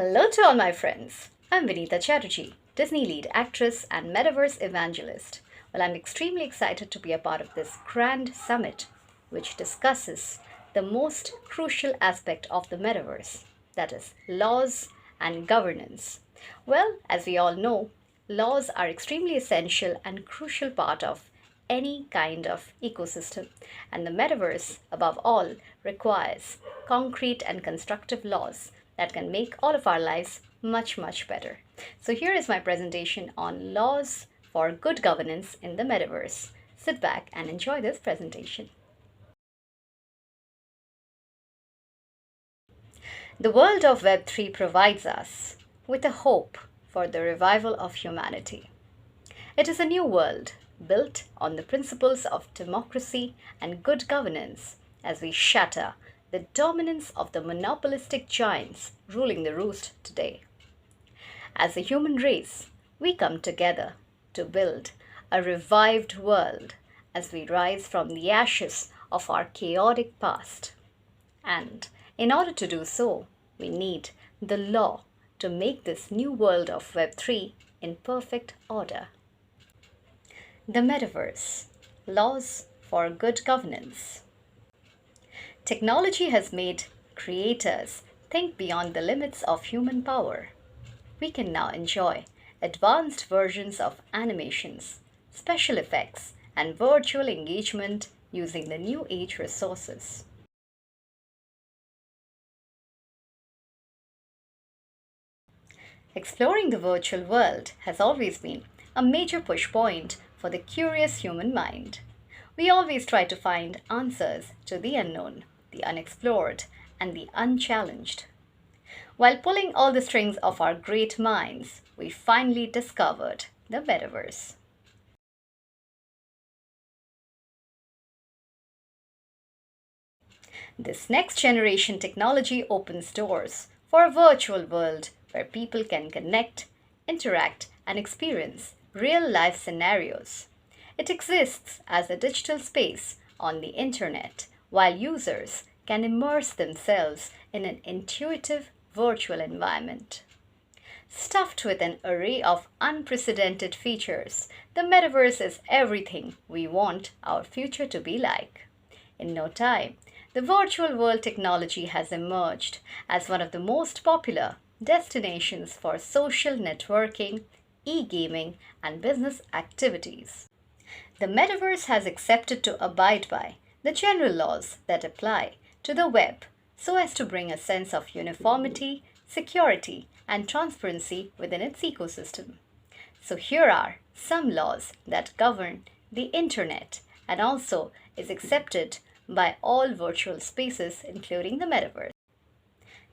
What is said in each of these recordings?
Hello to all my friends. I'm Vinita Chatterjee, Disney lead actress and Metaverse Evangelist. Well, I'm extremely excited to be a part of this grand summit, which discusses the most crucial aspect of the Metaverse, that is, laws and governance. Well, as we all know, laws are extremely essential and crucial part of any kind of ecosystem, and the Metaverse, above all, requires concrete and constructive laws that can make all of our lives much better. So here is my presentation on laws for good governance in the Metaverse. Sit back and enjoy this presentation. The world of Web3 provides us with a hope for the revival of humanity. It is a new world built on the principles of democracy and good governance as we shatter the dominance of the monopolistic giants ruling the roost today. As a human race, we come together to build a revived world as we rise from the ashes of our chaotic past. And in order to do so, we need the law to make this new world of Web3 in perfect order. The Metaverse, laws for good governance. Technology has made creators think beyond the limits of human power. We can now enjoy advanced versions of animations, special effects, and virtual engagement using the new age resources. Exploring the virtual world has always been a major push point for the curious human mind. We always try to find answers to the unknown, the unexplored, and the unchallenged. While pulling all the strings of our great minds, we finally discovered the Metaverse. This next generation technology opens doors for a virtual world where people can connect, interact, and experience real-life scenarios. It exists as a digital space on the internet, while users can immerse themselves in an intuitive virtual environment. Stuffed with an array of unprecedented features, the Metaverse is everything we want our future to be like. In no time, the virtual world technology has emerged as one of the most popular destinations for social networking, e-gaming, and business activities. The Metaverse has accepted to abide by the general laws that apply to the web so as to bring a sense of uniformity, security, and transparency within its ecosystem. So here are some laws that govern the internet and also is accepted by all virtual spaces, including the Metaverse.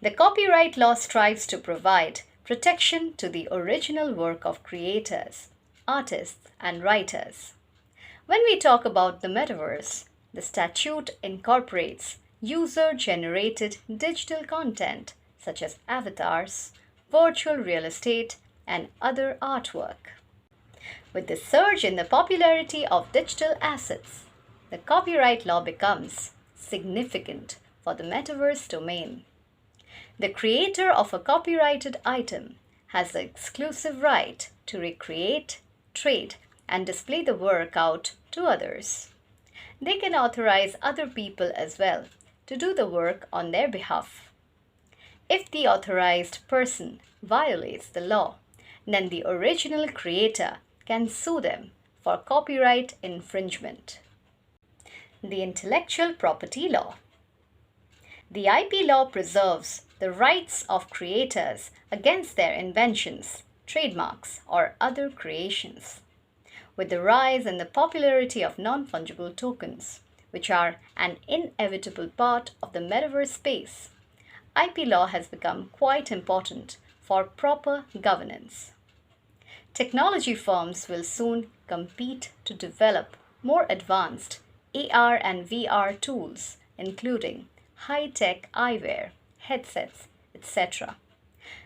The copyright law strives to provide protection to the original work of creators, artists, and writers. When we talk about the Metaverse, the statute incorporates user-generated digital content such as avatars, virtual real estate, and other artwork. With the surge in the popularity of digital assets, the copyright law becomes significant for the Metaverse domain. The creator of a copyrighted item has the exclusive right to recreate, trade, and display the work out to others. They can authorize other people as well to do the work on their behalf. If the authorized person violates the law, then the original creator can sue them for copyright infringement. The intellectual property law. The IP law preserves the rights of creators against their inventions, trademarks, or other creations. With the rise in the popularity of non-fungible tokens, which are an inevitable part of the Metaverse space, IP law has become quite important for proper governance. Technology firms will soon compete to develop more advanced AR and VR tools, including high-tech eyewear, headsets, etc.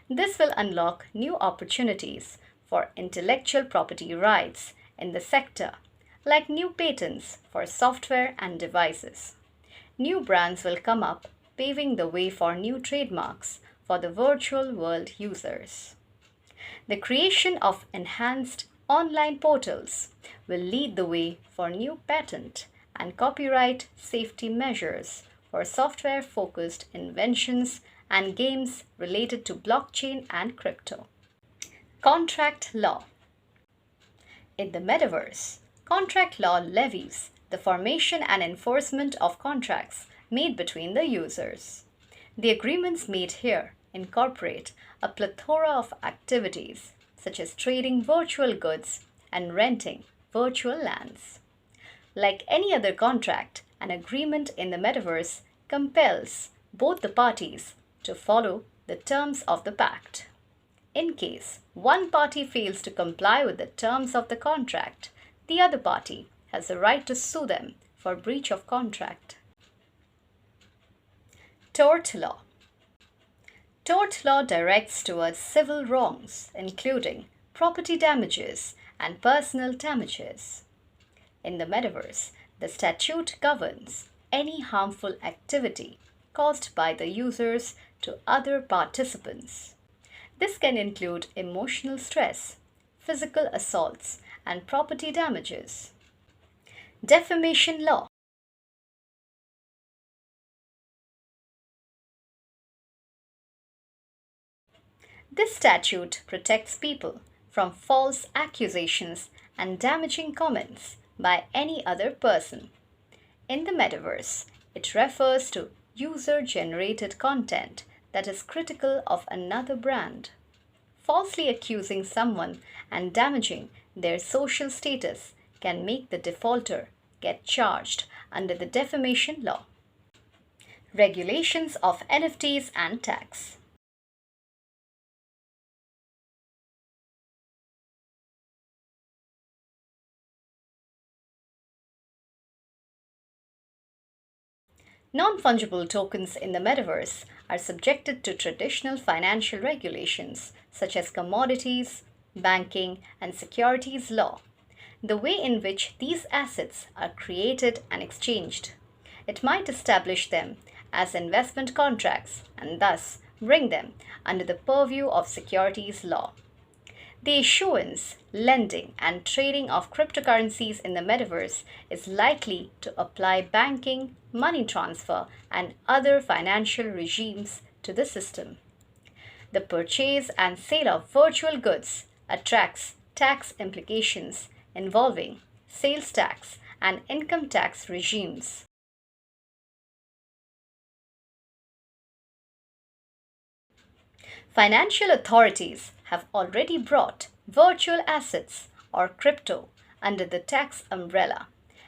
This will unlock new opportunities for intellectual property rights in the sector, like new patents for software and devices. New brands will come up, paving the way for new trademarks for the virtual world users. The creation of enhanced online portals will lead the way for new patent and copyright safety measures for software focused inventions and games related to blockchain and crypto. Contract law. In the metaverse, contract law levies the formation and enforcement of contracts made between the users. The agreements made here incorporate a plethora of activities such as trading virtual goods and renting virtual lands. Like any other contract, an agreement in the metaverse compels both the parties to follow the terms of the pact. In case one party fails to comply with the terms of the contract, the other party has the right to sue them for breach of contract. Tort law. Tort law directs towards civil wrongs, including property damages and personal damages. In the metaverse, the statute governs any harmful activity caused by the users to other participants. This can include emotional stress, physical assaults, and property damages. Defamation law. This statute protects people from false accusations and damaging comments by any other person. In the metaverse, it refers to user-generated content that is critical of another brand. Falsely accusing someone and damaging their social status can make the defaulter get charged under the defamation law. Regulations of NFTs and tax. Non-fungible tokens in the metaverse are subjected to traditional financial regulations such as commodities, banking, and securities law. The way in which these assets are created and exchanged, it might establish them as investment contracts and thus bring them under the purview of securities law. The issuance, lending, and trading of cryptocurrencies in the metaverse is likely to apply banking, money transfer, and other financial regimes to the system. The purchase and sale of virtual goods attracts tax implications involving sales tax and income tax regimes. Financial authorities have already brought virtual assets or crypto under the tax umbrella,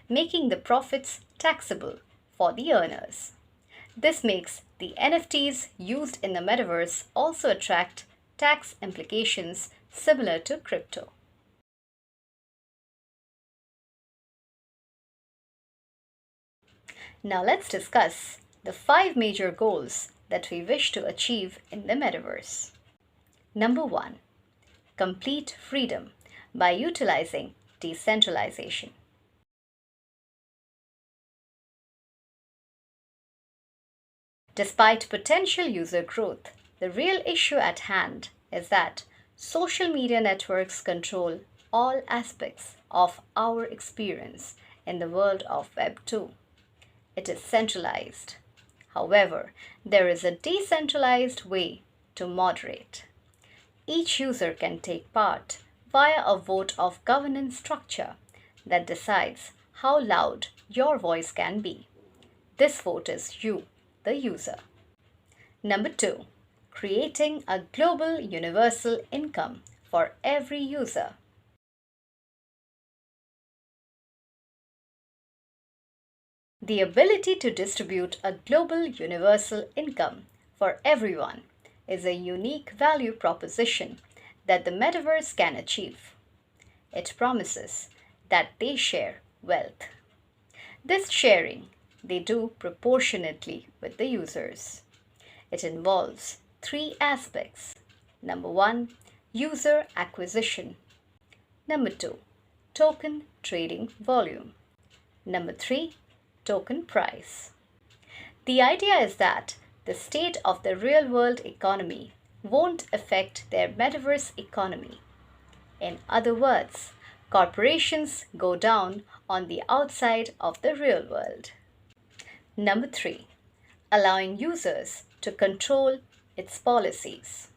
making the profits taxable for the earners. This makes the NFTs used in the metaverse also attract tax implications similar to crypto. Now let's discuss the 5 major goals that we wish to achieve in the metaverse. Number 1. Complete freedom by utilizing decentralization. Despite potential user growth, the real issue at hand is that social media networks control all aspects of our experience in the world of Web 2. It is centralized. However, there is a decentralized way to moderate. Each user can take part via a vote of governance structure that decides how loud your voice can be. This vote is you, the user. Number 2. Creating a global universal income for every user. The ability to distribute a global universal income for everyone is a unique value proposition that the metaverse can achieve. It promises that they share wealth. This sharing they do proportionately with the users. It involves 3 aspects. Number 1, user acquisition. Number 2, token trading volume. Number 3, token price. The idea is that the state of the real world economy won't affect their metaverse economy. In other words, corporations go down on the outside of the real world. Number 3. Allowing users to control its policies.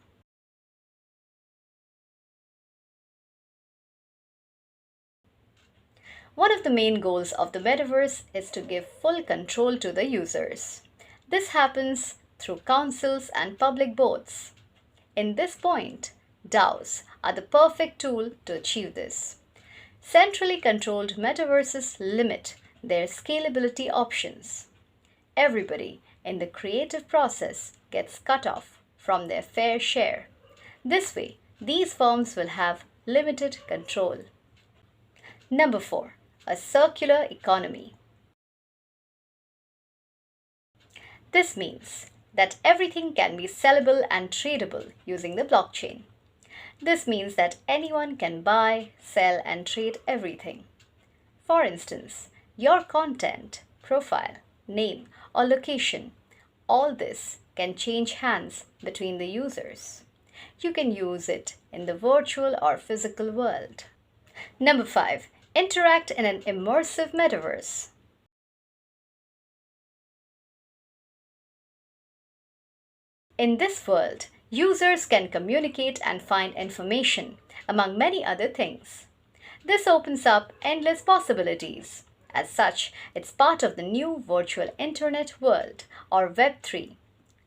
One of the main goals of the metaverse is to give full control to the users. This happens through councils and public boards. In this point, DAOs are the perfect tool to achieve this. Centrally controlled metaverses limit their scalability options. Everybody in the creative process gets cut off from their fair share. This way, these firms will have limited control. Number 4. A circular economy. This means that everything can be sellable and tradable using the blockchain. This means that anyone can buy, sell, and trade everything. For instance, your content, profile, name, or location, all this can change hands between the users. You can use it in the virtual or physical world. Number 5. Interact in an immersive metaverse. In this world, users can communicate and find information, among many other things. This opens up endless possibilities. As such, it's part of the new virtual internet world, or Web3.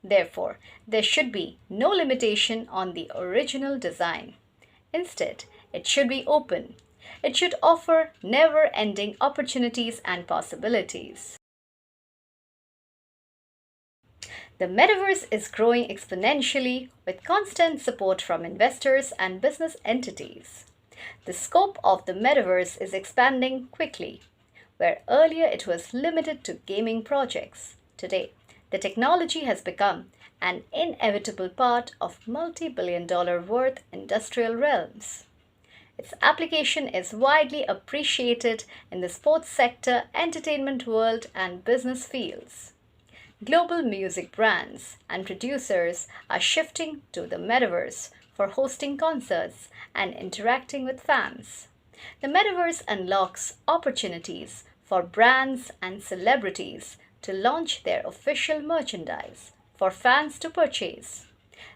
Therefore, there should be no limitation on the original design. Instead, it should be open. It should offer never-ending opportunities and possibilities. The metaverse is growing exponentially with constant support from investors and business entities. The scope of the metaverse is expanding quickly. Where earlier it was limited to gaming projects, today the technology has become an inevitable part of multi-billion-dollar worth industrial realms. Its application is widely appreciated in the sports sector, entertainment world, and business fields. Global music brands and producers are shifting to the metaverse for hosting concerts and interacting with fans. The metaverse unlocks opportunities for brands and celebrities to launch their official merchandise for fans to purchase.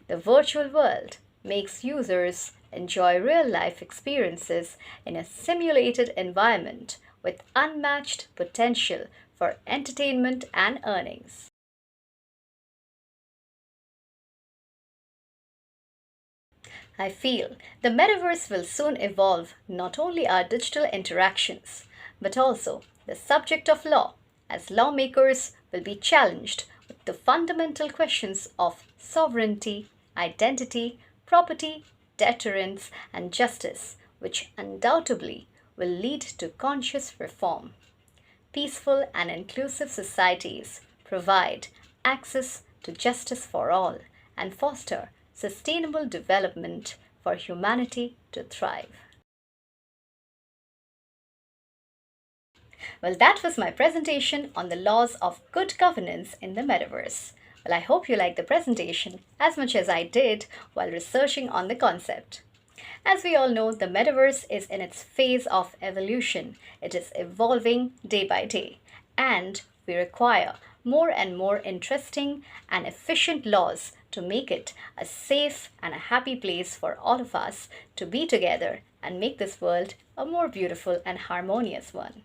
The virtual world makes users enjoy real-life experiences in a simulated environment with unmatched potential for entertainment and earnings. I feel the metaverse will soon evolve not only our digital interactions, but also the subject of law, as lawmakers will be challenged with the fundamental questions of sovereignty, identity, property, deterrence, and justice, which undoubtedly will lead to conscious reform. Peaceful and inclusive societies provide access to justice for all and foster sustainable development for humanity to thrive. Well, that was my presentation on the laws of good governance in the metaverse. Well, I hope you liked the presentation as much as I did while researching on the concept. As we all know, the metaverse is in its phase of evolution. It is evolving day by day, and we require more and more interesting and efficient laws to make it a safe and a happy place for all of us to be together and make this world a more beautiful and harmonious one.